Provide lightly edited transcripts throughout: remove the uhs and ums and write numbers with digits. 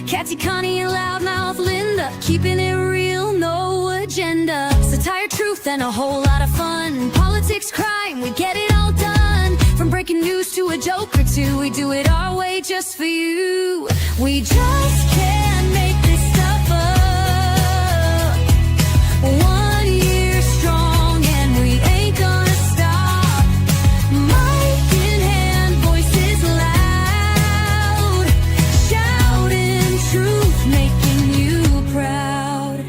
Katty Konnie Loudmouth Linda, keeping it real, no agenda. Satire, truth, and a whole lot of fun. Politics, crime, we get it all done. From breaking news to a joke or two, we do it our way just for you. We just can't make this stuff up. 1 year strong and we ain't gonna stop. Mic in hand, voices loud, shouting truth, making you proud.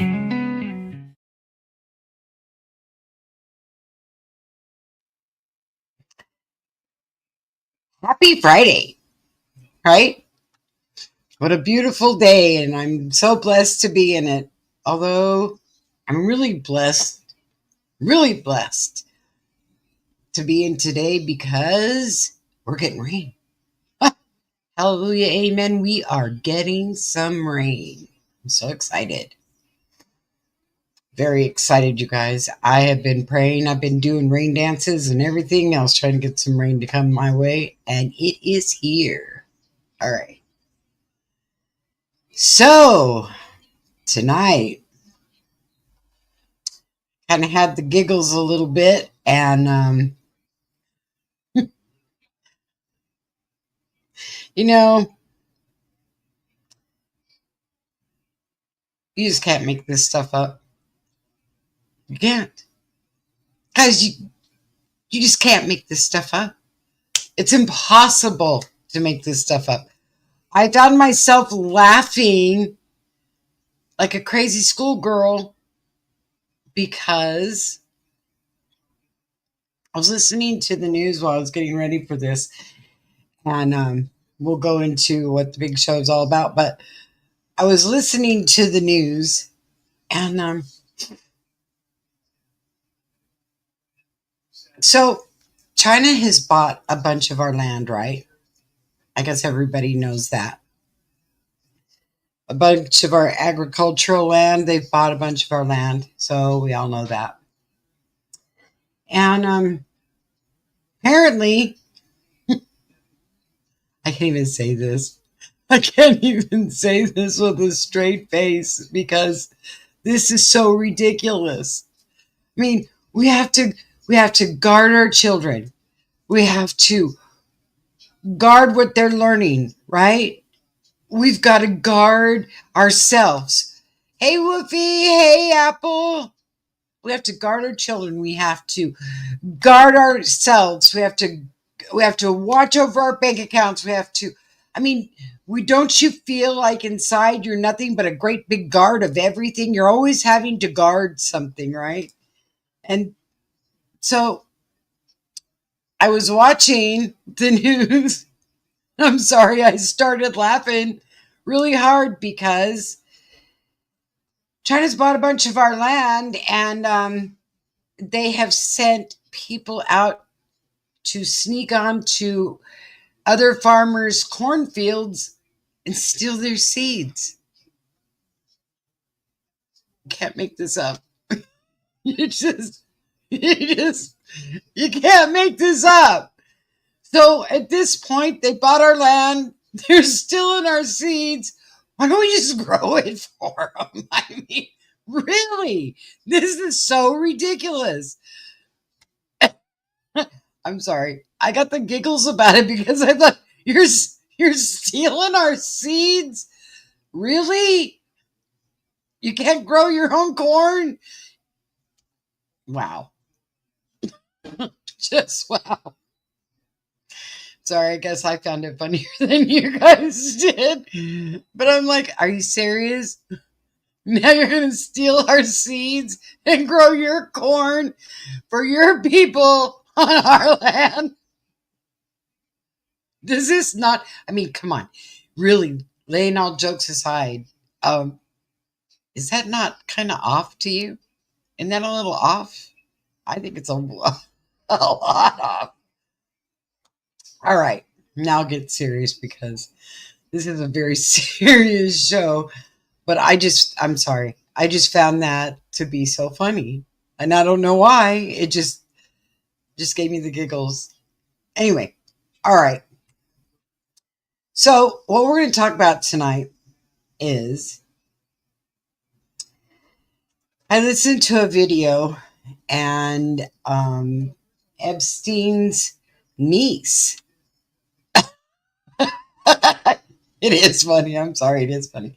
Happy Friday, right? What a beautiful day, and I'm so blessed to be in it. Although I'm really blessed to be in today because we're getting rain. Hallelujah, amen. We are getting some rain. I'm so excited. Very excited, you guys. I have been praying. I've been doing rain dances and everything else, trying to get some rain to come my way, and it is here. All right. So, tonight, kind of had the giggles a little bit, and, you know, you just can't make this stuff up. You can't. Guys, you just can't make this stuff up. It's impossible to make this stuff up. I found myself laughing like a crazy schoolgirl because I was listening to the news while I was getting ready for this, and we'll go into what the big show is all about, but I was listening to the news, and so China has bought a bunch of our land, right? I guess everybody knows that. A bunch of our agricultural land. They've bought a bunch of our land, so we all know that. And apparently, I can't even say this. I can't even say this with a straight face because this is so ridiculous. I mean, we have to guard our children. We have to guard what they're learning, right? We've got to guard ourselves. Hey, Woofy. Hey, Apple. We have to guard our children. We have to guard ourselves. We have to watch over our bank accounts. Don't you feel like inside you're nothing but a great big guard of everything? You're always having to guard something, right? And so I was watching the news. I'm sorry, I started laughing really hard because China's bought a bunch of our land, and they have sent people out to sneak onto other farmers' cornfields and steal their seeds. You can't make this up. You can't make this up. So at this point, they bought our land. They're stealing our seeds. Why don't we just grow it for them? I mean, really, this is so ridiculous. I'm sorry. I got the giggles about it because I thought, you're stealing our seeds? Really? You can't grow your own corn? Wow. Just wow. Sorry, I guess I found it funnier than you guys did. But I'm like, are you serious? Now you're going to steal our seeds and grow your corn for your people on our land? Does this not, come on. Really, laying all jokes aside, is that not kind of off to you? Isn't that a little off? I think it's a lot off. All right, now get serious because this is a very serious show. But I'm sorry. I just found that to be so funny. And I don't know why. It just gave me the giggles. Anyway, all right. So what we're going to talk about tonight is I listened to a video, and Epstein's niece. It is funny. I'm sorry. It is funny.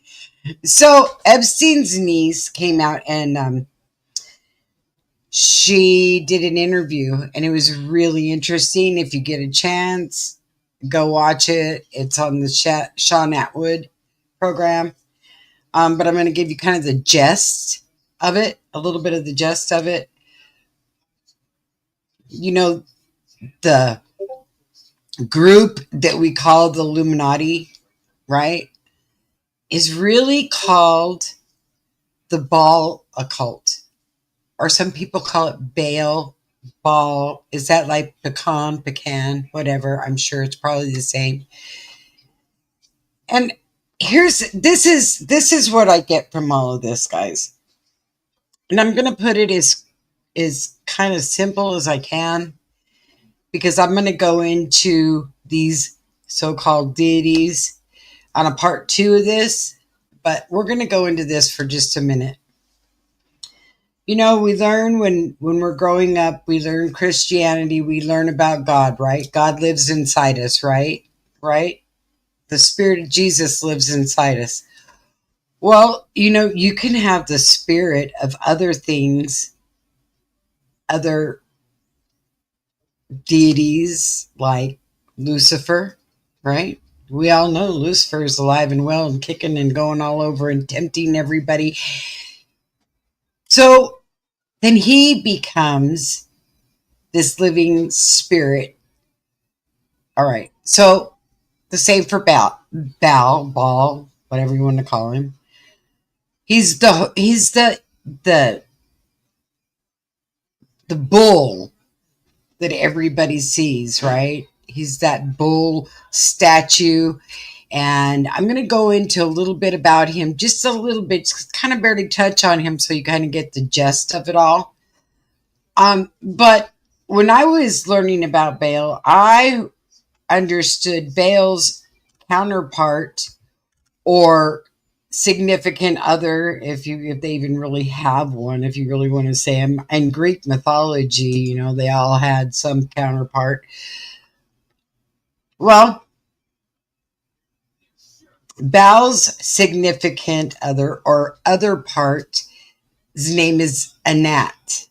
So Epstein's niece came out, and she did an interview, and it was really interesting. If you get a chance, go watch it. It's on the Sean Atwood program. But I'm going to give you kind of the gist of it, a little bit of the gist of it. You know, the group that we call the Illuminati, right, is really called the Baal occult, or some people call it Baal. Ball, is that like pecan, whatever? I'm sure it's probably the same. And this is what I get from all of this, guys. And I'm going to put it as kind of simple as I can, because I'm going to go into these so-called deities on a part 2 of this, but we're going to go into this for just a minute. You know, we learn when we're growing up, we learn Christianity, we learn about God, right? God lives inside us, right? Right? The Spirit of Jesus lives inside us. Well, you know, you can have the spirit of other things, other deities like Lucifer, right? We all know Lucifer is alive and well and kicking and going all over and tempting everybody. So then he becomes this living spirit. All right. So the same for Baal, whatever you want to call him. He's the bull that everybody sees, right? He's that bull statue. And I'm going to go into a little bit about him, just a little bit, just kind of barely touch on him so you kind of get the gist of it all. But when I was learning about Baal, I understood Baal's counterpart or significant other, if they even really have one, if you really want to say them. In Greek mythology, you know, they all had some counterpart. Well, Baal's significant other or other part, his name is Anat.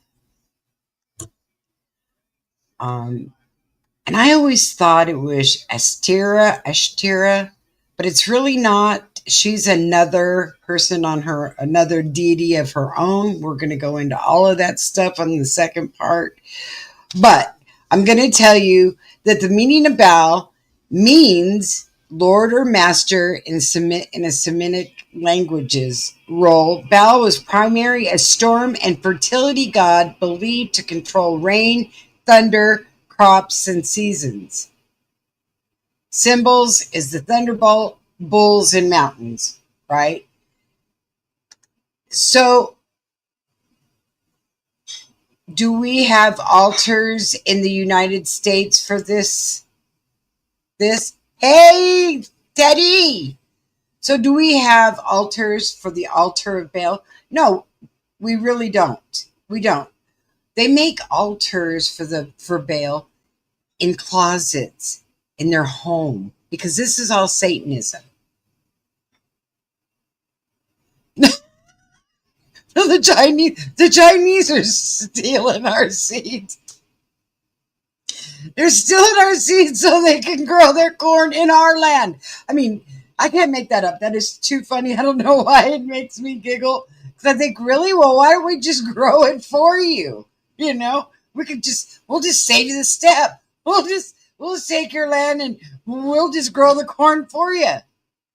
And I always thought it was Ashtira, but it's really not. She's another person on her, another deity of her own. We're going to go into all of that stuff on the second part. But I'm going to tell you that the meaning of Baal means Lord or Master in a Semitic languages role. Baal was primarily a storm and fertility god believed to control rain, thunder, crops, and seasons. Symbols is the thunderbolt, bulls, and mountains, right? So, do we have altars in the United States for this? Hey, Teddy! So, do we have altars for the altar of Baal? No, we really don't. We don't. They make altars for Baal in closets in their home, because this is all Satanism. The Chinese are stealing our seeds. They're stealing our seeds so they can grow their corn in our land. I mean, I can't make that up. That is too funny. I don't know why it makes me giggle. Because I think, really? Well, why don't we just grow it for you? You know, we'll just save you the step. We'll just take your land and we'll just grow the corn for you.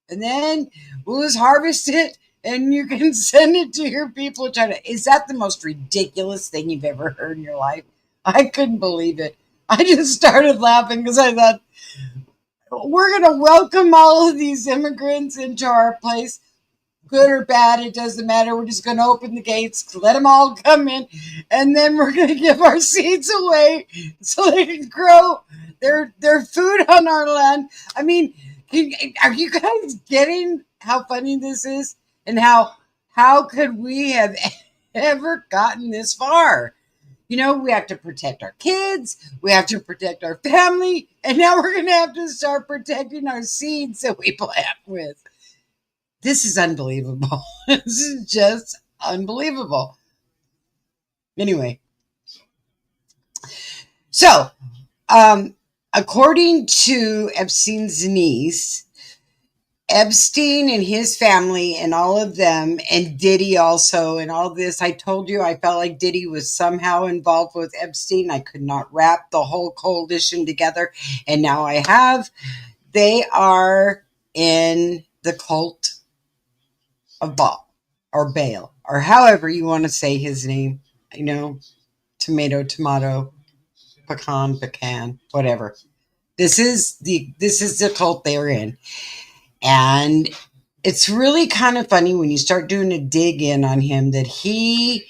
And then we'll just harvest it and you can send it to your people. Is that the most ridiculous thing you've ever heard in your life? I couldn't believe it. I just started laughing because I thought, we're going to welcome all of these immigrants into our place. Good or bad, it doesn't matter. We're just going to open the gates, let them all come in, and then we're going to give our seeds away so they can grow their food on our land. I mean, are you guys getting how funny this is, and how could we have ever gotten this far? You know, we have to protect our kids, we have to protect our family, and now we're going to have to start protecting our seeds that we plant with. This is unbelievable. This is just unbelievable. Anyway, so according to Epstein's niece, Epstein and his family and all of them, and Diddy also, and all this, I told you I felt like Diddy was somehow involved with Epstein. I could not wrap the whole coalition together, and now I have. They are in the cult of Baal, or Baal, or however you want to say his name. You know, tomato, tomato, pecan, whatever. This is the cult they're in. And it's really kind of funny when you start doing a dig in on him that he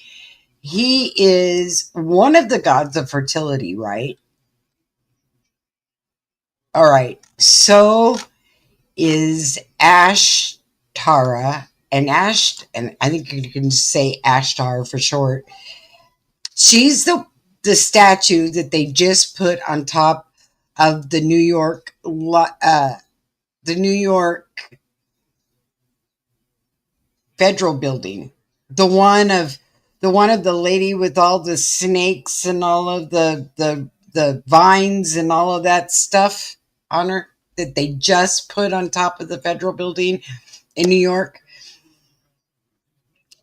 is one of the gods of fertility, right? All right. So is Ashtara, and I think you can say Ashtar for short. She's the statue that they just put on top of the New York Federal Building, the one of the lady with all the snakes and all of the vines and all of that stuff on her that they just put on top of the Federal Building in New York.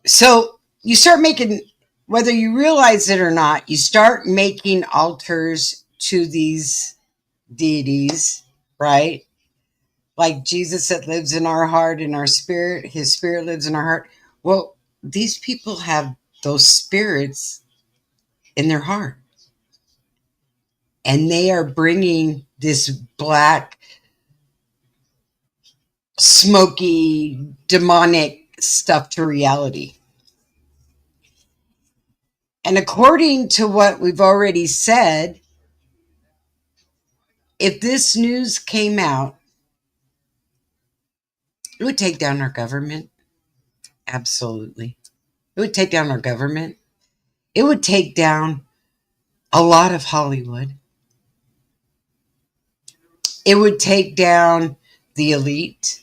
So you start making, whether you realize it or not, you start making altars to these deities, right? Like Jesus that lives in our heart, in our spirit, his spirit lives in our heart. Well, these people have those spirits in their heart. And they are bringing this black, smoky, demonic stuff to reality. And according to what we've already said, if this news came out, it would take down our government. Absolutely. It would take down our government. It would take down a lot of Hollywood. It would take down the elite.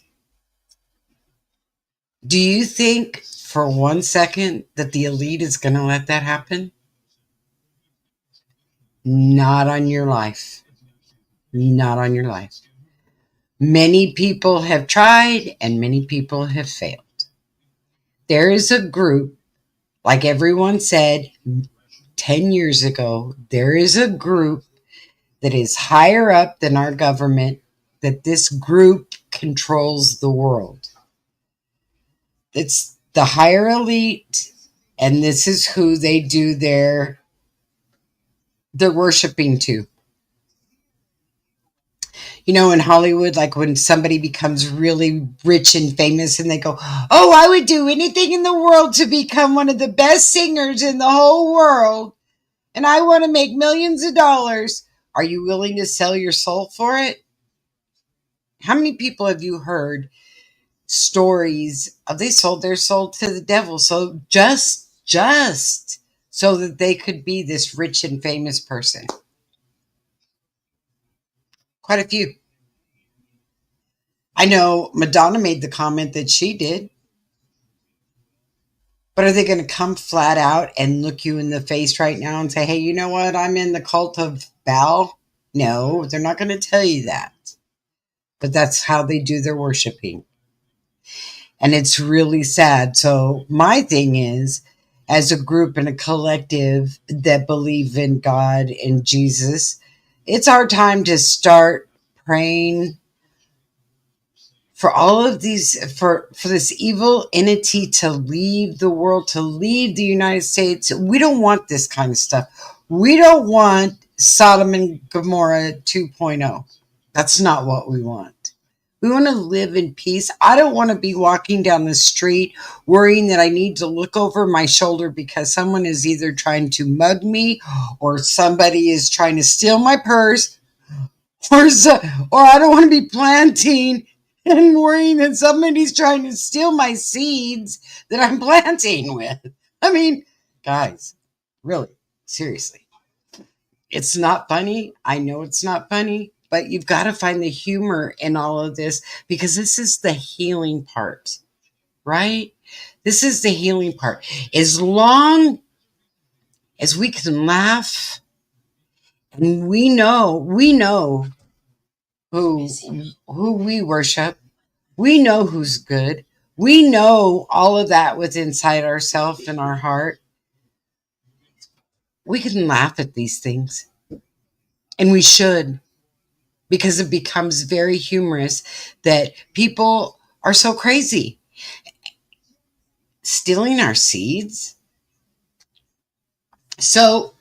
Do you think for 1 second that the elite is going to let that happen? Not on your life. Not on your life. Many people have tried and many people have failed. There is a group, like everyone said 10 years ago, there is a group that is higher up than our government, that this group controls the world. It's the higher elite, and this is who they do their worshiping to. You know, in Hollywood, like when somebody becomes really rich and famous and they go, oh, I would do anything in the world to become one of the best singers in the whole world. And I want to make millions of dollars. Are you willing to sell your soul for it? How many people have you heard stories of they sold their soul to the devil? So just so that they could be this rich and famous person. Quite a few. I know Madonna made the comment that she did. But are they going to come flat out and look you in the face right now and say, hey, you know what? I'm in the cult of Baal? No, they're not going to tell you that. But that's how they do their worshiping. And it's really sad. So my thing is, as a group and a collective that believe in God and Jesus, it's our time to start praying for all of these, for this evil entity to leave the world, to leave the United States. We don't want this kind of stuff. We don't want Sodom and Gomorrah 2.0. That's not what we want. We want to live in peace. I don't want to be walking down the street worrying that I need to look over my shoulder because someone is either trying to mug me or somebody is trying to steal my purse or I don't want to be planting and worrying that somebody's trying to steal my seeds that I'm planting with. I mean, guys, really, seriously. It's not funny. I know it's not funny, but you've got to find the humor in all of this because this is the healing part, right? This is the healing part. As long as we can laugh and we know who we worship. We know who's good. We know all of that within inside ourselves and our heart. We can laugh at these things. And we should, because it becomes very humorous that people are so crazy. Stealing our seeds. So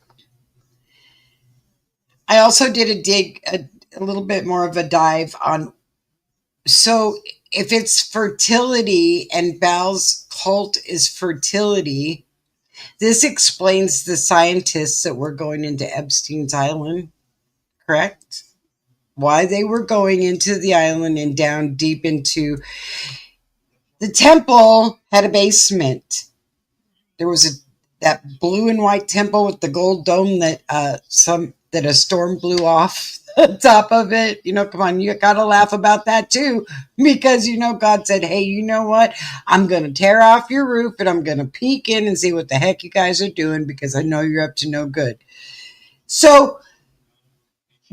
I also did a little bit more of a dive on. So if it's fertility and Baal's cult is fertility, this explains the scientists that were going into Epstein's Island, correct? Why they were going into the island and down deep into the temple had a basement. There was that blue and white temple with the gold dome that a storm blew off the top of it. Come on, you got to laugh about that too, because God said, "Hey, you know what? I'm going to tear off your roof and I'm going to peek in and see what the heck you guys are doing because I know you're up to no good." So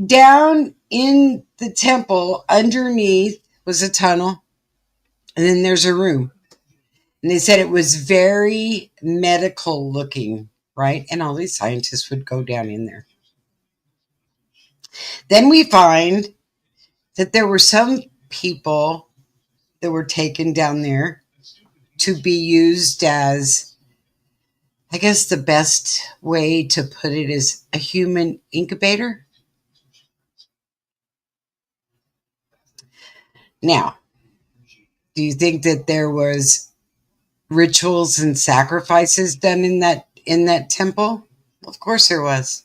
down in the temple underneath was a tunnel, and then there's a room. And they said it was very medical looking, right? And all these scientists would go down in there. Then we find that there were some people that were taken down there to be used as, I guess the best way to put it is a human incubator. Now, do you think that there was rituals and sacrifices done in that temple? Of course there was.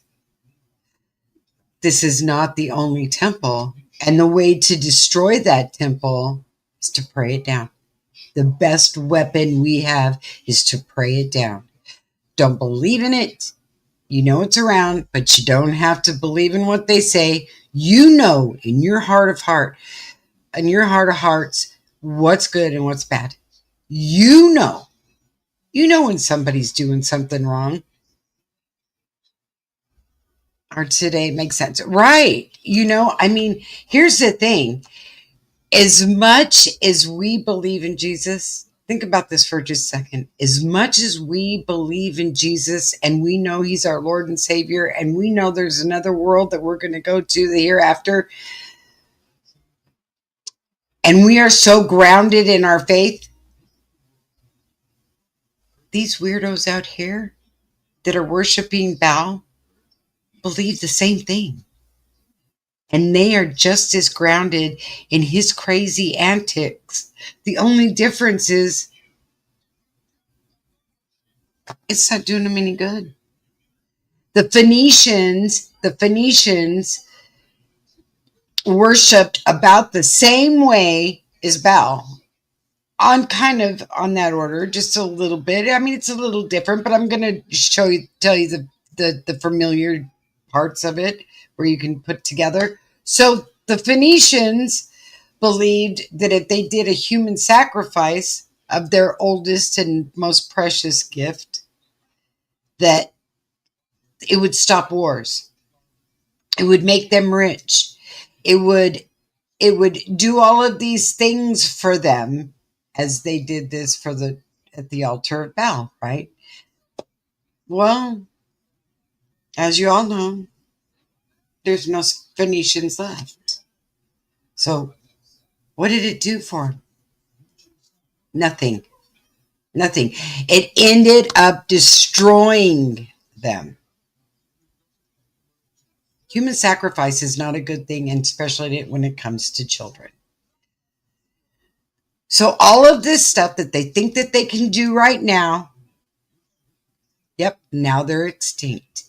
This is not the only temple. And the way to destroy that temple is to pray it down. The best weapon we have is to pray it down. Don't believe in it. You know it's around, but you don't have to believe in what they say. You know in your heart of hearts, what's good and what's bad. You know when somebody's doing something wrong. Or today it makes sense. Right. Here's the thing. As much as we believe in Jesus, think about this for just a second. As much as we believe in Jesus and we know he's our Lord and Savior and we know there's another world that we're going to go to the hereafter, and we are so grounded in our faith, these weirdos out here that are worshiping Baal believe the same thing. And they are just as grounded in his crazy antics. The only difference is it's not doing them any good. The Phoenicians worshipped about the same way as Baal. On that order, just a little bit. It's a little different, but I'm going to tell you the familiar parts of it where you can put together. So the Phoenicians believed that if they did a human sacrifice of their oldest and most precious gift, that it would stop wars. It would make them rich. It would do all of these things for them as they did this at the altar of Baal, right? Well, as you all know, there's no Phoenicians left. So what did it do for them? Nothing. It ended up destroying them. Human sacrifice is not a good thing, and especially when it comes to children. So all of this stuff that they think that they can do right now, yep, now they're extinct.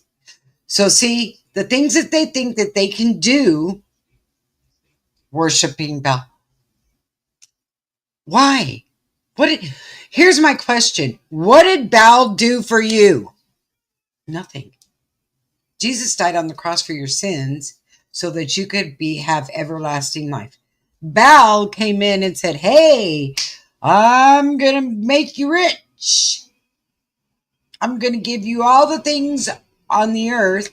So see, the things that they think that they can do, worshiping Baal. Why? Here's my question. What did Baal do for you? Nothing. Jesus died on the cross for your sins so that you could have everlasting life. Baal came in and said, hey, I'm going to make you rich. I'm going to give you all the things on the earth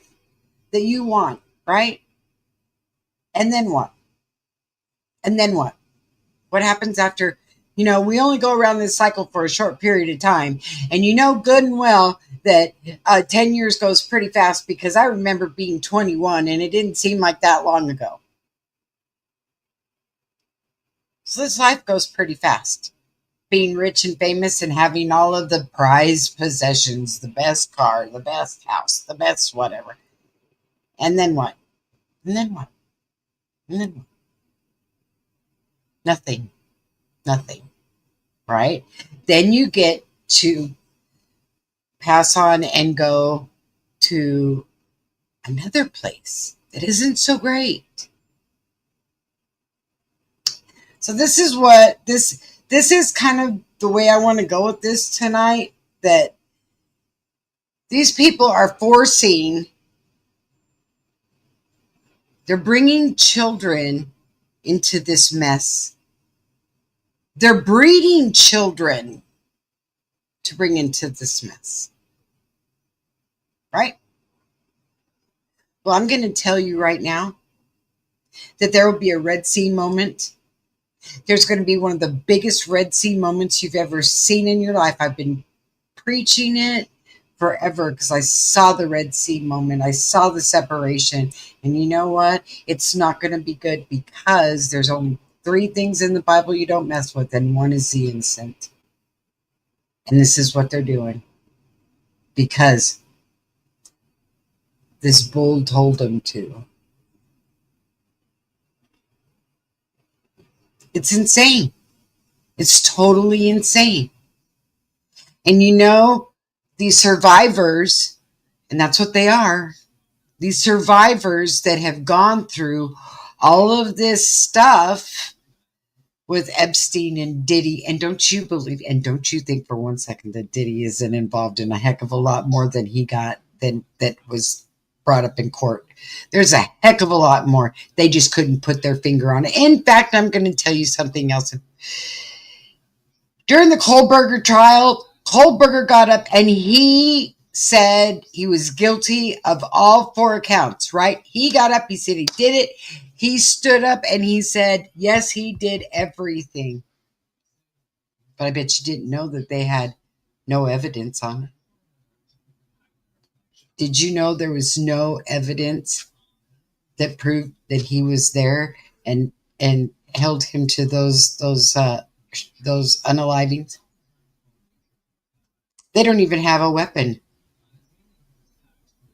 that you want, right? And then what? And then what? What happens after, we only go around this cycle for a short period of time. And you know good and well that 10 years goes pretty fast, because I remember being 21 and it didn't seem like that long ago. So this life goes pretty fast. Being rich and famous and having all of the prized possessions, the best car, the best house, the best whatever. And then what? And then what? And then what? Nothing, right? Then you get to pass on and go to another place that isn't so great. So this is what this is kind of the way I want to go with this tonight, that these people are they're bringing children into this mess. They're breeding children to bring into this mess. Right? Well, I'm going to tell you right now that there will be a Red Sea moment. There's going to be one of the biggest Red Sea moments you've ever seen in your life. I've been preaching it forever because I saw the Red Sea moment. I saw the separation. And you know what? It's not going to be good, because there's only 3 things in the Bible you don't mess with, and one is the innocent. And this is what they're doing, because this bull told them to. It's insane. It's totally insane. And these survivors, and that's what they are, these survivors that have gone through all of this stuff with Epstein and Diddy. And don't you think for one second that Diddy isn't involved in a heck of a lot more than he got, than that was brought up in court. There's a heck of a lot more. They just couldn't put their finger on it. In fact, I'm going to tell you something else. During the Kohlberger trial, Kohlberger got up and he said he was guilty of all 4 accounts, right? He got up, he said he did it. He stood up and he said, yes, he did everything. But I bet you didn't know that they had no evidence on it. Did you know there was no evidence that proved that he was there and held him to those unalivings? They don't even have a weapon.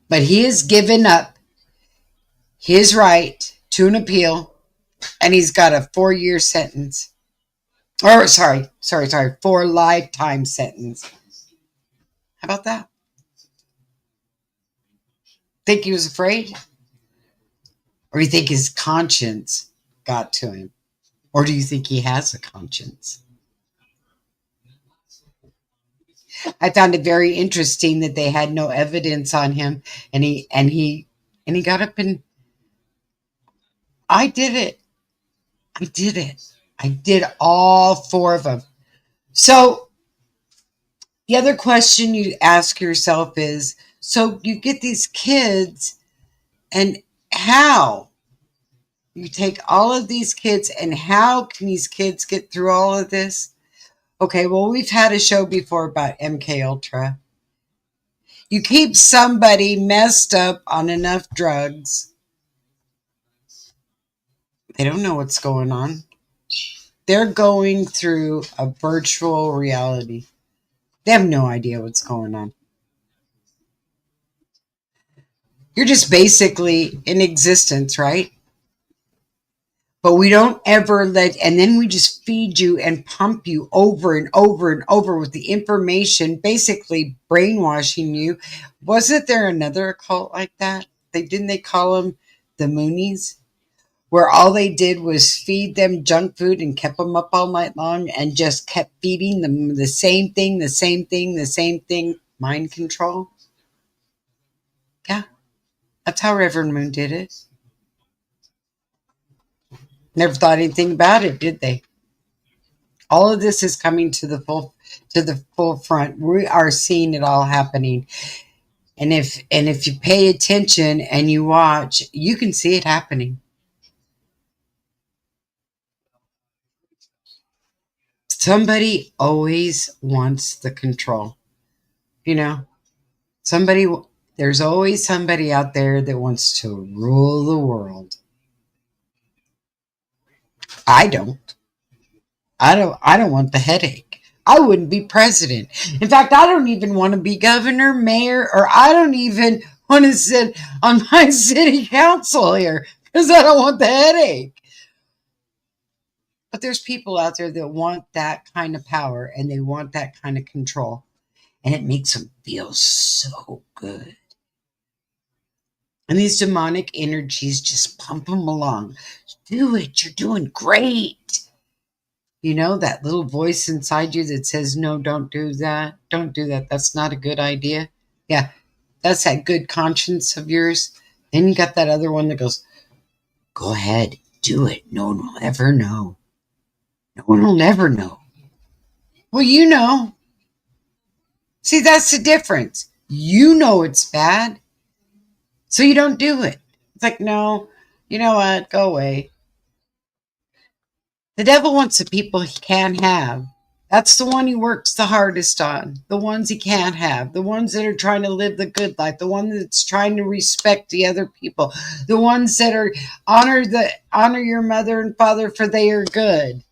But he has given up his right to an appeal, and he's got a 4-year sentence. Or, sorry, 4 lifetime sentence. How about that? Think he was afraid? Or you think his conscience got to him? Or do you think he has a conscience? I found it very interesting that they had no evidence on him, and he got up and I did it. I did all 4 of them. So the other question you ask yourself is, so you get these kids, and how? You take all of these kids, and how can these kids get through all of this? Okay, well, we've had a show before about MK Ultra. You keep somebody messed up on enough drugs, they don't know what's going on. They're going through a virtual reality. They have no idea what's going on. You're just basically in existence, right? But we don't ever and then we just feed you and pump you over and over and over with the information, basically brainwashing you. Wasn't there another cult like that? Didn't they call them the Moonies? where all they did was feed them junk food and kept them up all night long and just kept feeding them the same thing, the same thing, the same thing. Mind control. Yeah, that's how Reverend Moon did it. Never thought anything about it, did they? All of this is coming to the full front. We are seeing it all happening. And if you pay attention and you watch, you can see it happening. Somebody always wants the control. You know, somebody there's always somebody out there that wants to rule the world. I don't. I don't want the headache. I wouldn't be president. In fact, I don't even want to be governor, mayor, or I don't even want to sit on my city council here because I don't want the headache. But there's people out there that want that kind of power and they want that kind of control. And it makes them feel so good. And these demonic energies just pump them along. Do it. You're doing great. You know, that little voice inside you that says, no, don't do that. Don't do that. That's not a good idea. Yeah, that's that good conscience of yours. Then you got that other one that goes, go ahead, do it. No one will ever know. No one will never know. Well, you know. See, that's the difference. You know it's bad, so you don't do it. It's like, no, you know what? Go away. The devil wants the people he can't have. That's the one he works the hardest on. The ones he can't have. The ones that are trying to live the good life. The one that's trying to respect the other people. The ones that are honor your mother and father for they are good.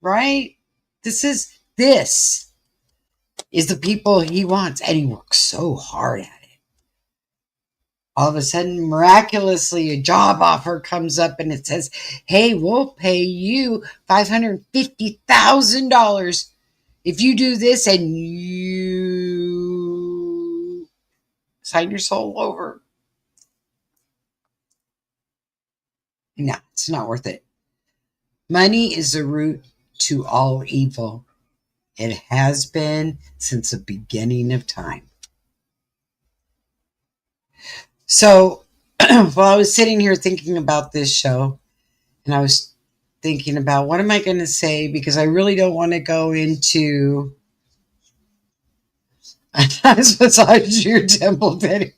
Right? This is the people he wants, and he works so hard at it. All of a sudden, miraculously, a job offer comes up and it says, hey, we'll pay you $550,000 if you do this and you sign your soul over. No, it's not worth it. Money is the root to all evil. It has been since the beginning of time. So while I was sitting here thinking about this show, and I was thinking about what am I going to say, because I really don't want to go into massage your temple, Betty.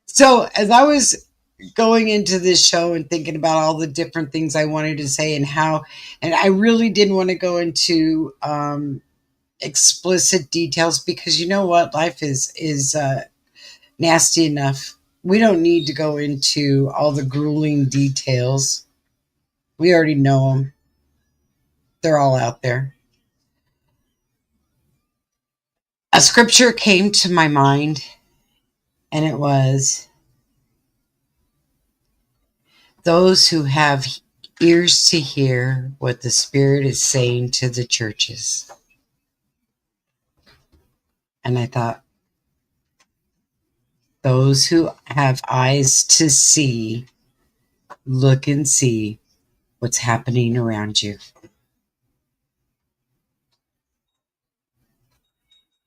So as I was going into this show and thinking about all the different things I wanted to say and I really didn't want to go into explicit details, because you know what, life is nasty enough. We don't need to go into all the grueling details. We already know them. They're all out there. A scripture came to my mind, and it was, those who have ears to hear what the Spirit is saying to the churches. And I thought, those who have eyes to see, look and see what's happening around you.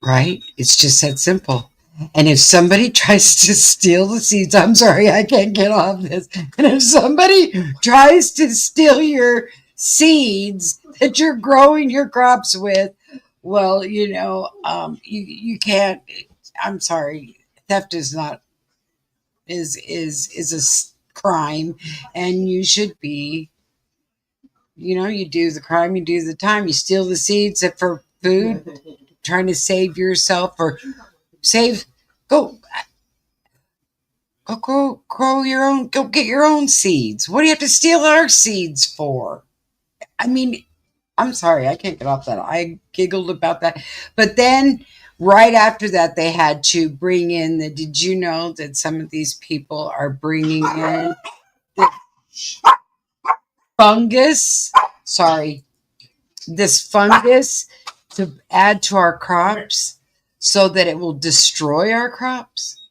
Right? It's just that simple. And if somebody tries to steal the seeds, I'm sorry, I can't get off this. And if somebody tries to steal your seeds that you're growing your crops with, well, you know, you can't. I'm sorry, theft is not is a crime, and you should be. You know, you do the crime, you do the time. You steal the seeds for food, trying to save yourself or go grow your own, go get your own seeds. What do you have to steal our seeds for? I mean, I'm sorry, I can't get off that. I giggled about that. But then right after that, they had to bring in did you know that some of these people are bringing in the fungus? Sorry, this fungus to add to our crops so that it will destroy our crops.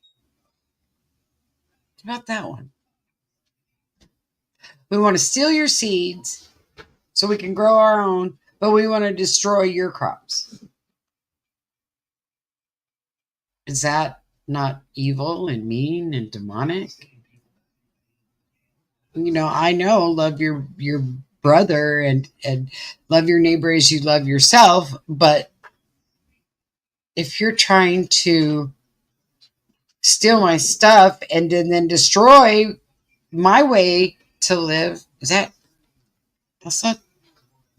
What about that one? We want to steal your seeds so we can grow our own, but we want to destroy your crops. Is that not evil and mean and demonic? I know, love your brother and love your neighbor as you love yourself, but if you're trying to steal my stuff and then destroy my way to live, that's not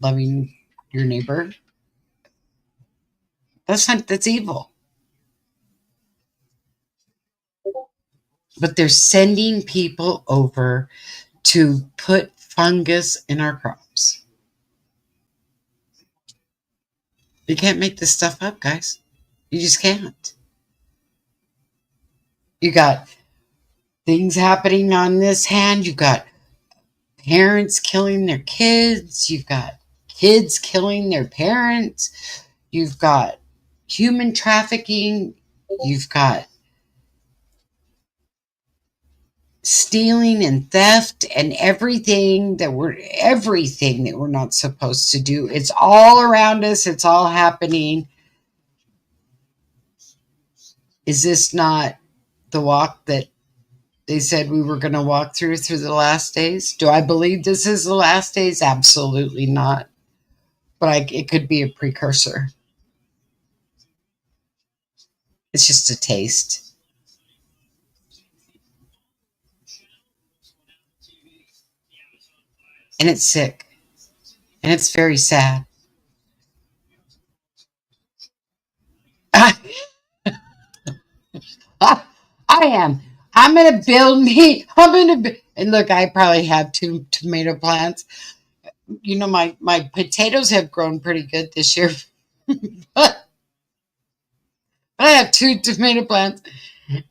loving your neighbor. That's evil. But they're sending people over to put fungus in our crops. You can't make this stuff up, guys. You just can't. You got things happening on this hand. You've got parents killing their kids. You've got kids killing their parents. You've got human trafficking. You've got stealing and theft and everything that we're not supposed to do. It's all around us. It's all happening. Is this not the walk that they said we were going to walk through the last days? Do I believe this is the last days? Absolutely not. But it could be a precursor. It's just a taste. And it's sick. And it's very sad. I am. I'm going to build me. And look, I probably have 2 tomato plants. My potatoes have grown pretty good this year. But I have 2 tomato plants.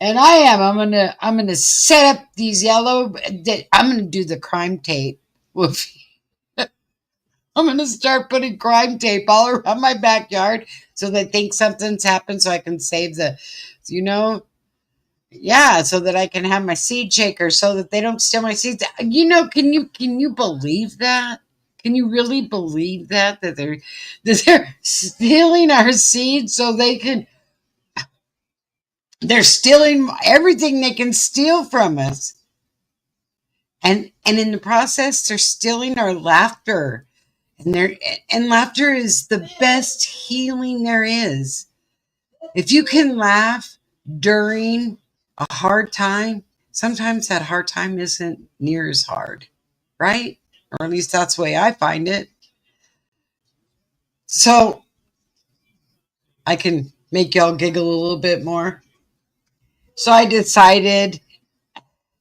And I'm gonna set up these yellow. I'm gonna do the crime tape. I'm gonna start putting crime tape all around my backyard so they think something's happened, so I can save so that I can have my seed shaker so that they don't steal my seeds. Can you believe that? Can you really believe that they're stealing our seeds so they can? They're stealing everything they can steal from us. And in the process, they're stealing our laughter. And laughter is the best healing there is. If you can laugh during a hard time, sometimes that hard time isn't near as hard, right? Or at least that's the way I find it. So I can make y'all giggle a little bit more. So I decided,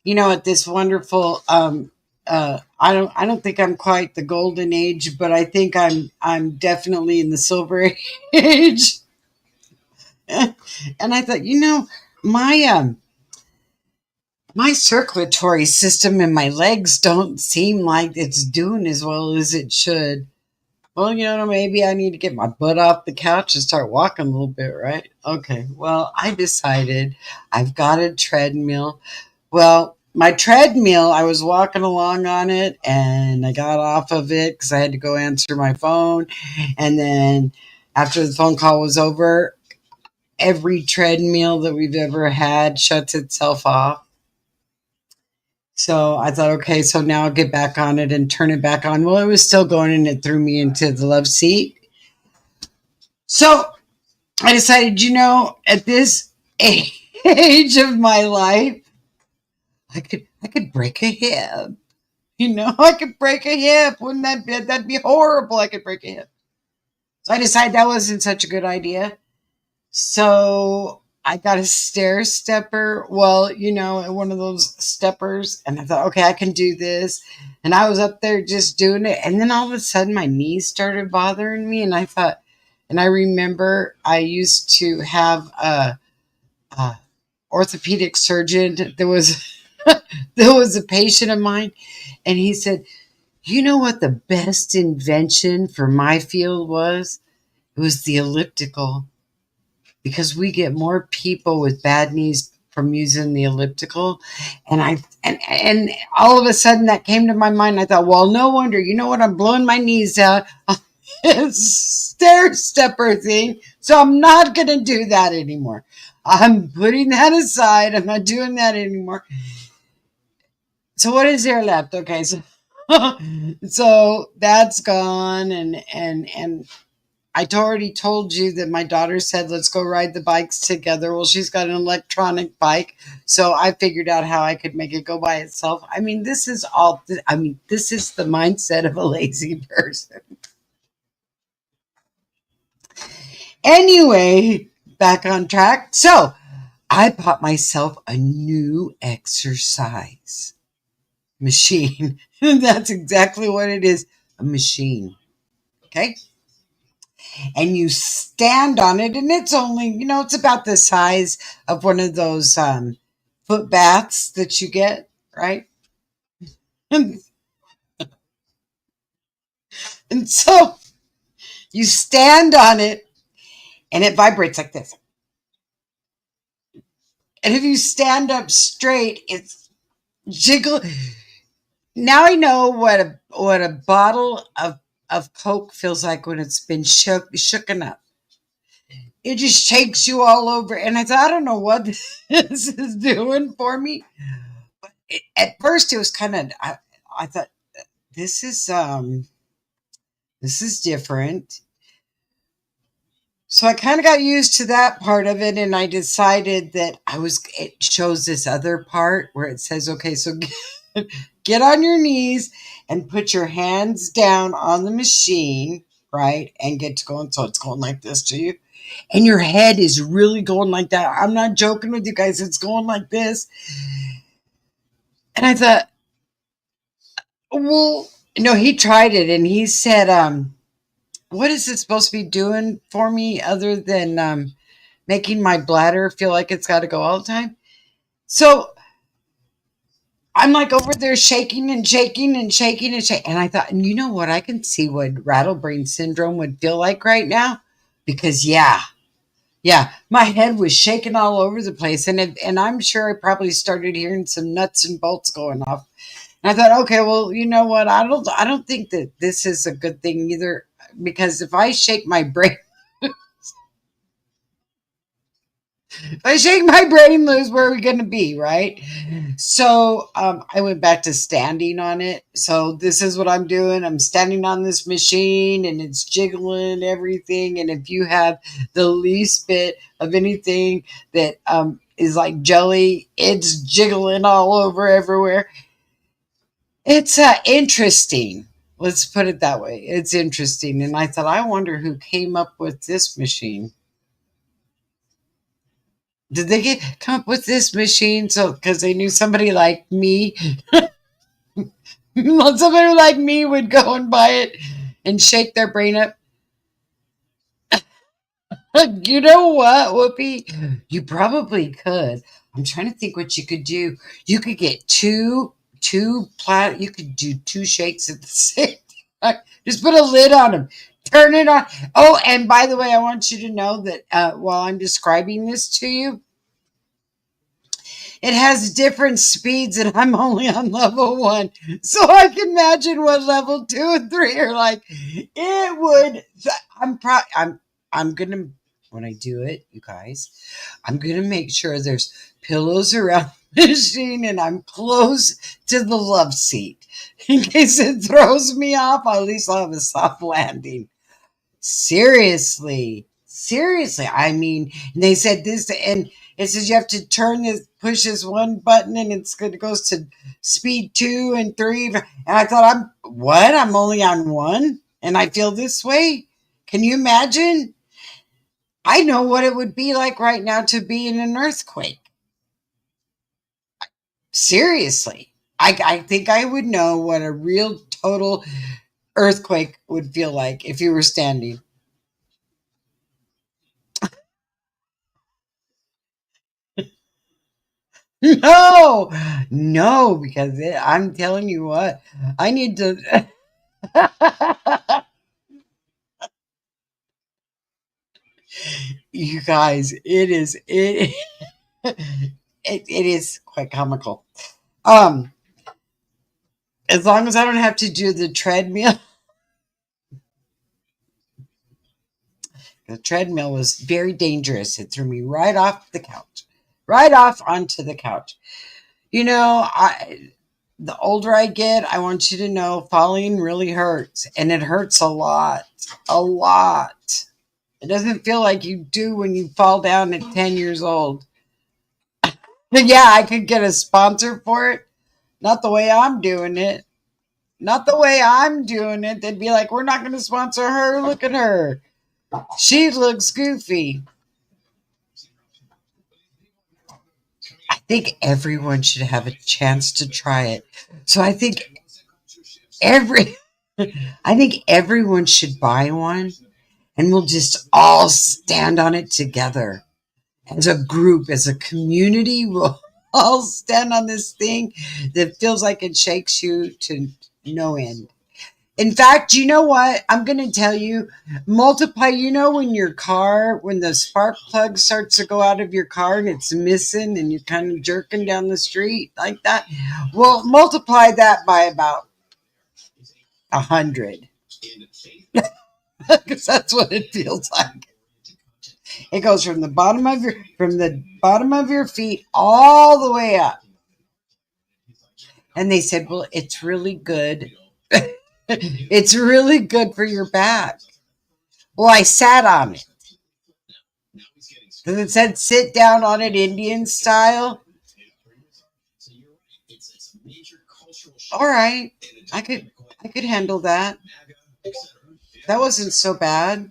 at this wonderful I don't think I'm quite the golden age, but I think I'm definitely in the silver age. And I thought, my circulatory system and my legs don't seem like it's doing as well as it should. Well, maybe I need to get my butt off the couch and start walking a little bit, right? Okay. Well, I decided I've got a treadmill. Well, my treadmill, I was walking along on it and I got off of it because I had to go answer my phone. And then after the phone call was over, every treadmill that we've ever had shuts itself off. So I thought, okay, so now I'll get back on it and turn it back on. Well, it was still going and it threw me into the love seat. So I decided, at this age of my life, I could break a hip. I could break a hip. Wouldn't that'd be horrible? I could break a hip. So I decided that wasn't such a good idea. So I got a stair stepper. Well, one of those steppers. And I thought, okay, I can do this. And I was up there just doing it. And then all of a sudden my knees started bothering me. And I thought, and I remember I used to have a orthopedic surgeon. There was a patient of mine. And he said, you know what the best invention for my field was? It was the elliptical. Because we get more people with bad knees from using the elliptical. And all of a sudden that came to my mind. I thought, well, no wonder, you know what? I'm blowing my knees out. Stair stepper thing. So I'm not going to do that anymore. I'm putting that aside. I'm not doing that anymore. So what is there left? Okay, so so that's gone, and I already told you that my daughter said let's go ride the bikes together. Well, she's got an electronic bike, so I figured out how I could make it go by itself. I mean, this is all. I mean, this is the mindset of a lazy person. Anyway, back on track. So I bought myself a new exercise machine. That's exactly what it is, a machine. Okay. And you stand on it, and it's only, it's about the size of one of those foot baths that you get, right? And, and so you stand on it, and it vibrates like this. And if you stand up straight, it's jiggle. Now I know what a bottle of Coke feels like when it's been shooken up. It just shakes you all over. And I thought, I don't know what this is doing for me. But at first it was kind of, I thought, this is different. So I kind of got used to that part of it, and I decided that it shows this other part where it says, okay, so get on your knees and put your hands down on the machine, right? And get to going. So it's going like this to you. And your head is really going like that. I'm not joking with you guys. It's going like this. And I thought, well, no, he tried it and he said, what is it supposed to be doing for me other than making my bladder feel like it's got to go all the time? So I'm like over there shaking and shaking and shaking and shaking. And I thought, and you know what? I can see what rattle brain syndrome would feel like right now. Because, yeah, my head was shaking all over the place. And I'm sure I probably started hearing some nuts and bolts going off. And I thought, okay, well, you know what? I don't think that this is a good thing either. Because if I shake my brain, if I shake my brain loose, where are we going to be, right? So I went back to standing on it. So this is what I'm doing. I'm standing on this machine, and it's jiggling everything. And if you have the least bit of anything that is like jelly, it's jiggling all over everywhere. It's interesting. Let's put it that way. It's interesting. And I thought, I wonder who came up with this machine. Did they come up with this machine so because they knew somebody like me, somebody like me would go and buy it and shake their brain up? You know what, Whoopi? You probably could. I'm trying to think what you could do. You could get you could do two shakes at the same time. Just put a lid on them. Turn it on. Oh, and by the way, I want you to know that while I'm describing this to you, it has different speeds, and I'm only on level 1. So I can imagine what level 2 and 3 are like. It would. I'm gonna, when I do it, you guys, I'm gonna make sure there's pillows around the machine, and I'm close to the love seat in case it throws me off. At least I'll have a soft landing. Seriously. I mean, they said this, and it says you have to push this one button, and it goes to speed 2 and 3. And I thought, I'm only on 1, and I feel this way. Can you imagine? I know what it would be like right now to be in an earthquake. Seriously, I think I would know what a real total earthquake would feel like if you were standing. No, no, because I'm telling you what, I need to. You guys, it is it. it is quite comical. Um, as long as I don't have to do the treadmill. The treadmill was very dangerous. It threw me right off the couch, right off onto the couch. The older I get, I want you to know falling really hurts, and it hurts a lot. It doesn't feel like you do when you fall down at 10 years old. Yeah, I could get a sponsor for it. Not the way I'm doing it. Not the way I'm doing it. They'd be like, we're not going to sponsor her. Look at her. She looks goofy. I think everyone should have a chance to try it. So every I think everyone should buy one, and we'll just all stand on it together. As a group, as a community, we'll all stand on this thing that feels like it shakes you to no end. In fact, you know what? I'm going to tell you, multiply, when the spark plug starts to go out of your car and it's missing and you're kind of jerking down the street like that. Well, multiply that by about 100. Because that's what it feels like. It goes from the bottom of your feet all the way up. And they said, well, it's really good. It's really good for your back. Well, I sat on it. Because it said sit down on it Indian style. All right. I could handle that. That wasn't so bad.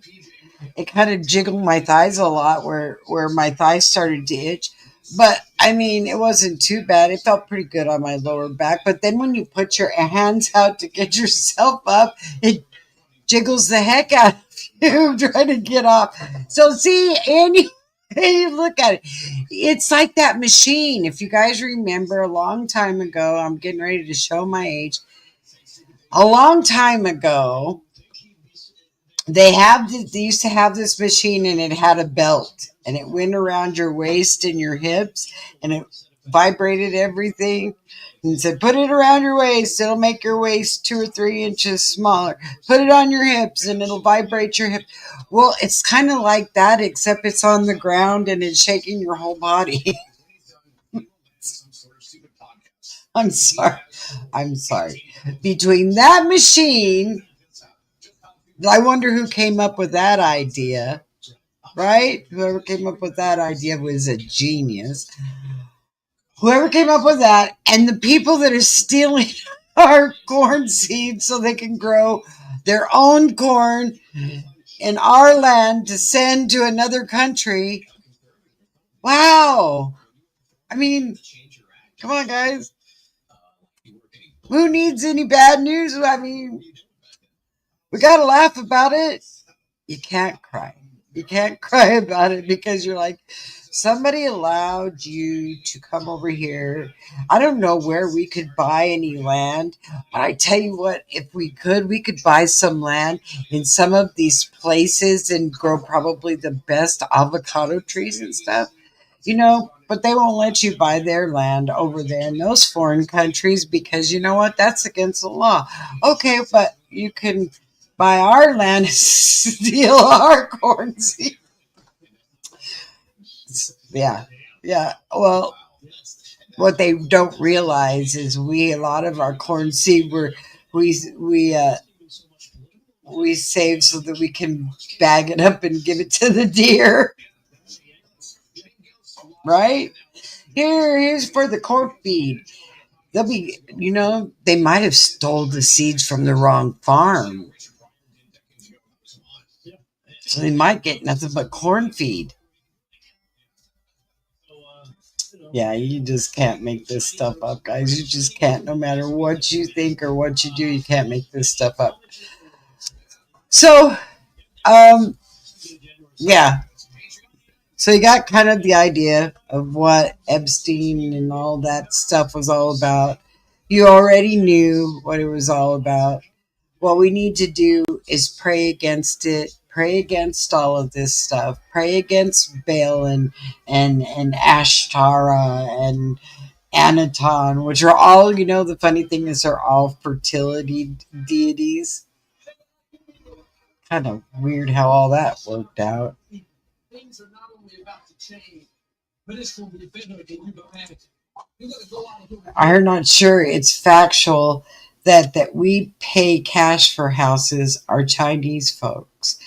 It kind of jiggled my thighs a lot where my thighs started to itch. But I mean, it wasn't too bad. It felt pretty good on my lower back. But then when you put your hands out to get yourself up, it jiggles the heck out of you trying to get off. So see, Andy, look at it. It's like that machine. If you guys remember a long time ago, I'm getting ready to show my age. A long time ago, they used to have this machine, and it had a belt, and it went around your waist and your hips, and it vibrated everything. And it said, put it around your waist. It'll make your waist 2 or 3 inches smaller. Put it on your hips, and it'll vibrate your hip. Well, it's kind of like that, except it's on the ground, and it's shaking your whole body. I'm sorry. Between that machine... I wonder who came up with that idea, right? Whoever came up with that idea was a genius. Whoever came up with that, and the people that are stealing our corn seeds so they can grow their own corn in our land to send to another country. Wow. I mean, come on, guys. Who needs any bad news? I mean... we got to laugh about it. You can't cry. You can't cry about it because you're like, somebody allowed you to come over here. I don't know where we could buy any land, but I tell you what, if we could buy some land in some of these places and grow probably the best avocado trees and stuff, but they won't let you buy their land over there in those foreign countries because you know what? That's against the law. Okay, but you can buy our land and steal our corn seed. Yeah. Well, what they don't realize is a lot of our corn seed we save so that we can bag it up and give it to the deer. Right? Here's for the corn feed. They'll be, they might have stole the seeds from the wrong farm. So they might get nothing but corn feed. Yeah, you just can't make this stuff up, guys. You just can't. No matter what you think or what you do, you can't make this stuff up. So, yeah. So you got kind of the idea of what Epstein and all that stuff was all about. You already knew what it was all about. What we need to do is pray against it, pray against all of this stuff. Pray against Baal and Ashtara and Anaton, which are all, the funny thing is they're all fertility deities. Kind of weird how all that worked out. I'm not sure it's factual that we pay cash for houses are Chinese folks.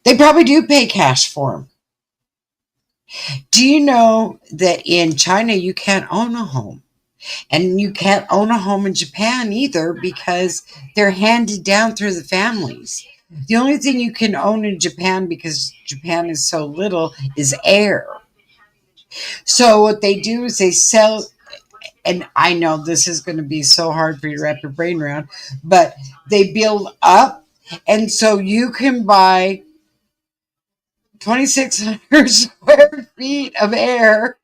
They probably do pay cash for them. Do you know that in China you can't own a home? And you can't own a home in Japan either because they're handed down through the families. The only thing you can own in Japan, because Japan is so little, is air. So what they do is they sell, and I know this is going to be so hard for you to wrap your brain around, but they build up, and so you can buy 2,600 square feet of air,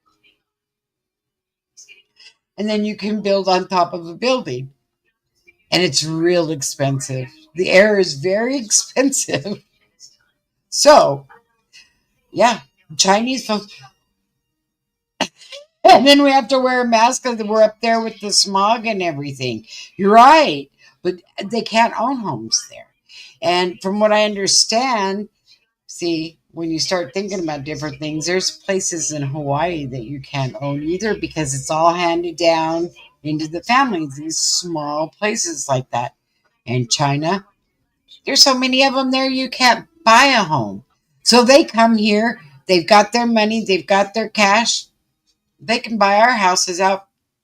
and then you can build on top of a building. And it's real expensive. The air is very expensive. So, yeah, Chinese folks. And then we have to wear a mask because we're up there with the smog and everything. You're right. But they can't own homes there. And from what I understand, see, when you start thinking about different things, there's places in Hawaii that you can't own either because it's all handed down into the families, these small places like that. And China, there's so many of them there, you can't buy a home. So they come here, they've got their money, they've got their cash. They can buy our houses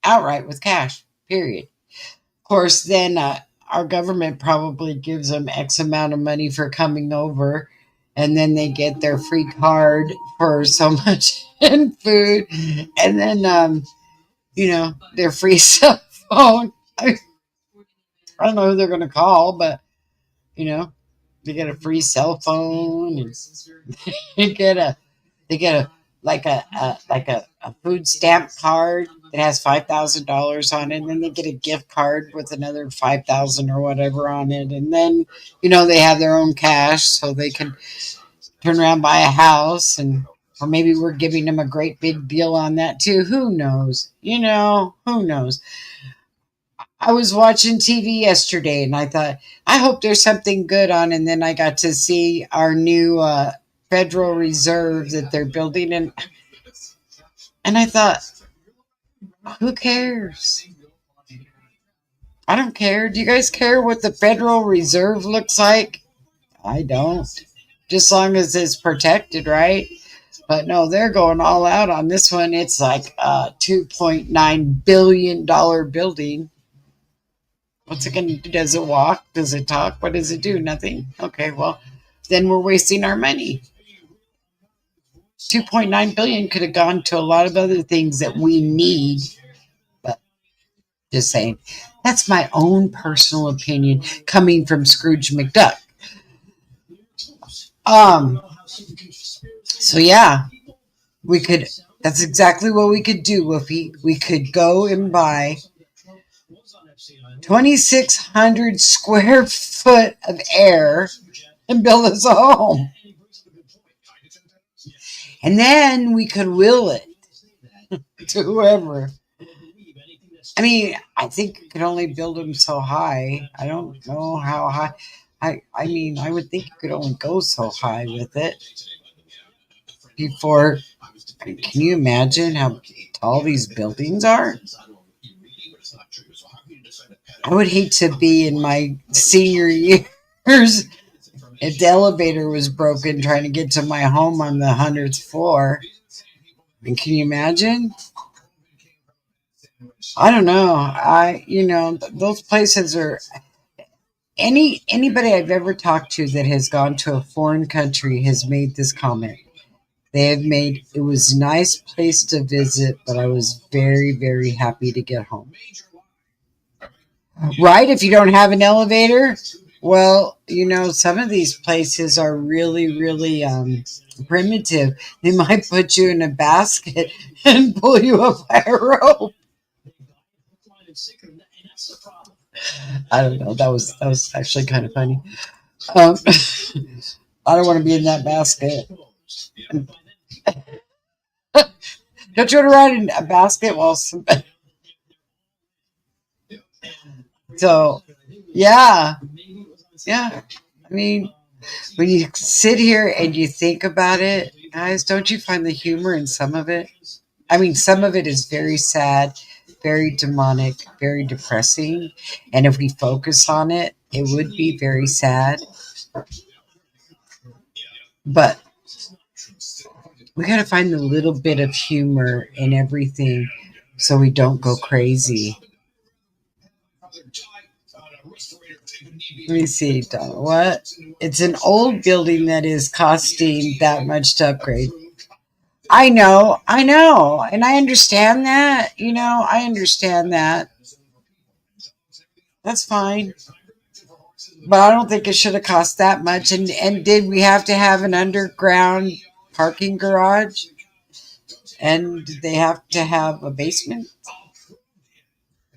outright with cash, period. Of course, then our government probably gives them X amount of money for coming over, and then they get their free card for so much in food, and then, their free cell phone. I don't know who they're going to call, but, they get a free cell phone, and they get a like a food stamp card that has $5,000 on it, and then they get a gift card with another 5,000 or whatever on it, and then they have their own cash so they can turn around, buy a house, or maybe we're giving them a great big deal on that too. Who knows? Who knows? I was watching TV yesterday and I thought, I hope there's something good on. And then I got to see our new Federal Reserve that they're building. And I thought, who cares? I don't care. Do you guys care what the Federal Reserve looks like? I don't. Just as long as it's protected, right? But no, they're going all out on this one. It's like a $2.9 billion building. What's it going to do? Does it walk? Does it talk? What does it do? Nothing. Okay, well, then we're wasting our money. 2.9 billion could have gone to a lot of other things that we need. But just saying, that's my own personal opinion coming from Scrooge McDuck. So yeah, that's exactly what we could do, Woofy. We could go and buy 2,600 square foot of air and build us a home. And then we could will it to whoever. I mean, I think you could only build them so high. I don't know how high. I mean, I would think you could only go so high with it before. Can you imagine how tall these buildings are? I would hate to be in my senior years if the elevator was broken trying to get to my home on the 100th floor. And can you imagine? I don't know. Those places are anybody I've ever talked to that has gone to a foreign country has made this comment. They have made it was a nice place to visit, but I was very, very happy to get home. Right? If you don't have an elevator, well, some of these places are really, really primitive. They might put you in a basket and pull you up by a rope. I don't know. That was actually kind of funny. I don't want to be in that basket. Don't you want to ride in a basket while somebody... So, yeah. Yeah. I mean, when you sit here and you think about it, guys, don't you find the humor in some of it? I mean, some of it is very sad, very demonic, very depressing. And if we focus on it, it would be very sad. But we got to find the little bit of humor in everything so we don't go crazy. Let me see, Donna. What? It's an old building that is costing that much to upgrade. I know, and I understand that. I understand that. That's fine, but I don't think it should have cost that much. And did we have to have an underground parking garage? And did they have to have a basement?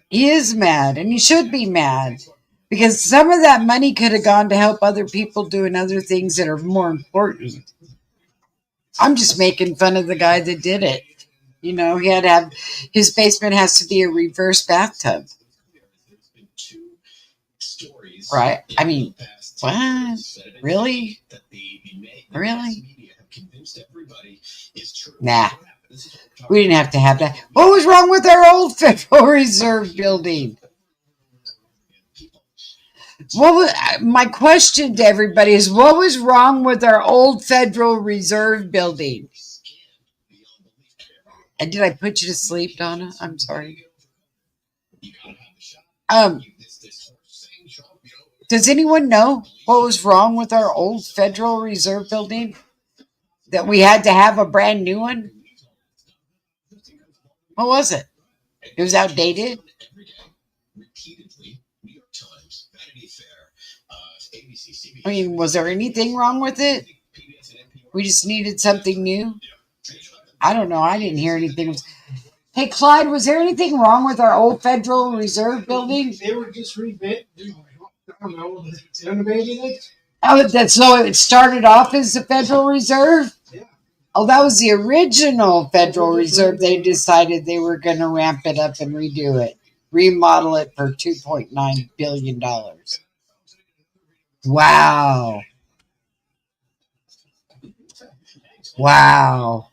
He is mad, and he should be mad because some of that money could have gone to help other people doing other things that are more important. I'm just making fun of the guy that did it. He had to have his basement has to be a reverse bathtub. Right? I mean, what? Really? Really? Nah. We didn't have to have that. What was wrong with our old Federal Reserve building? My question to everybody is, what was wrong with our old Federal Reserve building? And did I put you to sleep, Donna? I'm sorry. Does anyone know what was wrong with our old Federal Reserve building? That we had to have a brand new one? What was it? It was outdated? I mean, was there anything wrong with it? We just needed something new? I don't know. I didn't hear anything. Hey, Clyde, was there anything wrong with our old Federal Reserve building? They were just rebuilt. I don't know. Renovating it. Oh, so it started off as the Federal Reserve? Yeah. Oh, that was the original Federal Reserve. They decided they were going to ramp it up and redo it, remodel it for $2.9 billion. Wow. Wow.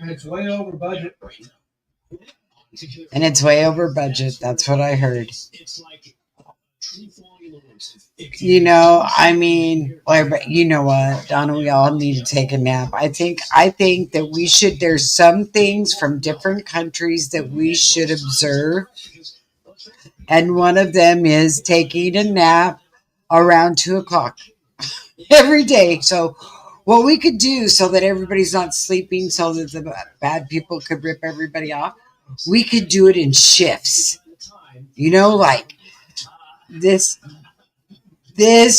And it's way over budget. And it's way over budget. That's what I heard. I mean, you know what, Donna, we all need to take a nap. I think that we should, there's some things from different countries that we should observe. And one of them is taking a nap around 2:00 every day. So what we could do so that everybody's not sleeping, so that the bad people could rip everybody off, we could do it in shifts. Like this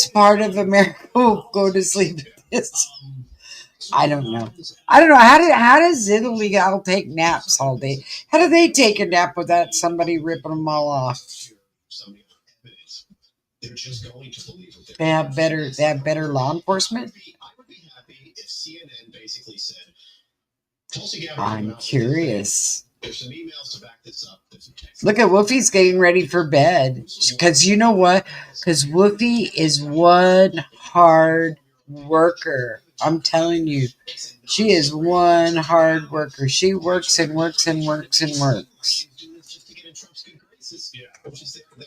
part of America will go to sleep at this. I don't know. How does Italy all take naps all day? How do they take a nap without somebody ripping them all off? They have better law enforcement. I'm curious. Look at Woofy's getting ready for bed. Because you know what? Because Woofy is one hard worker. I'm telling you. She is one hard worker. She works and works and works and works.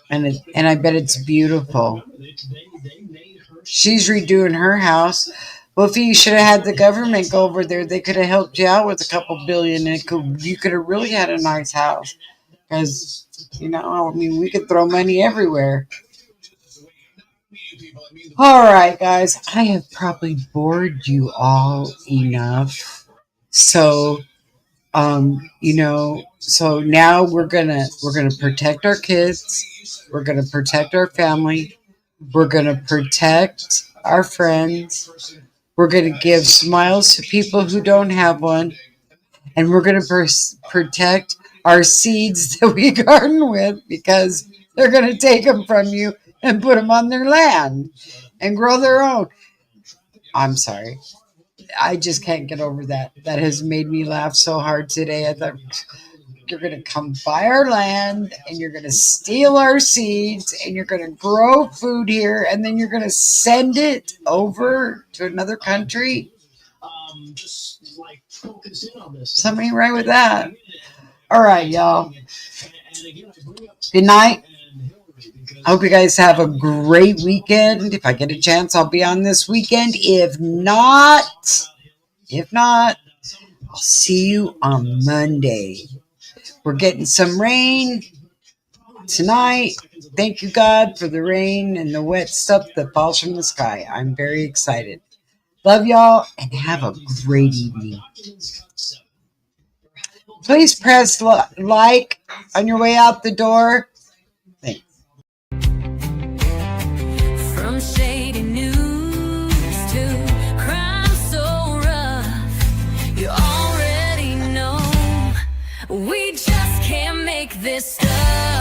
And I bet it's beautiful. She's redoing her house. Woofy, you should have had the government go over there. They could have helped you out with a couple billion. And you could have really had a nice house. Because, we could throw money everywhere. All right, guys. I have probably bored you all enough. So, so now we're gonna protect our kids. We're gonna protect our family. We're gonna protect our friends. We're going to give smiles to people who don't have one. And we're going to protect our seeds that we garden with, because they're going to take them from you and put them on their land and grow their own. I'm sorry. I just can't get over that. That has made me laugh so hard today. I thought, you're going to come buy our land and you're going to steal our seeds and you're going to grow food here and then you're going to send it over to another country. Something right with that. All right, y'all. Good night. I hope you guys have a great weekend. If I get a chance, I'll be on this weekend. If not, I'll see you on Monday. We're getting some rain tonight. Thank you, God, for the rain and the wet stuff that falls from the sky. I'm very excited. Love y'all and have a great evening. Please press like on your way out the door. Thanks. From shady news to crime so rough, you already know we just can't make this stuff.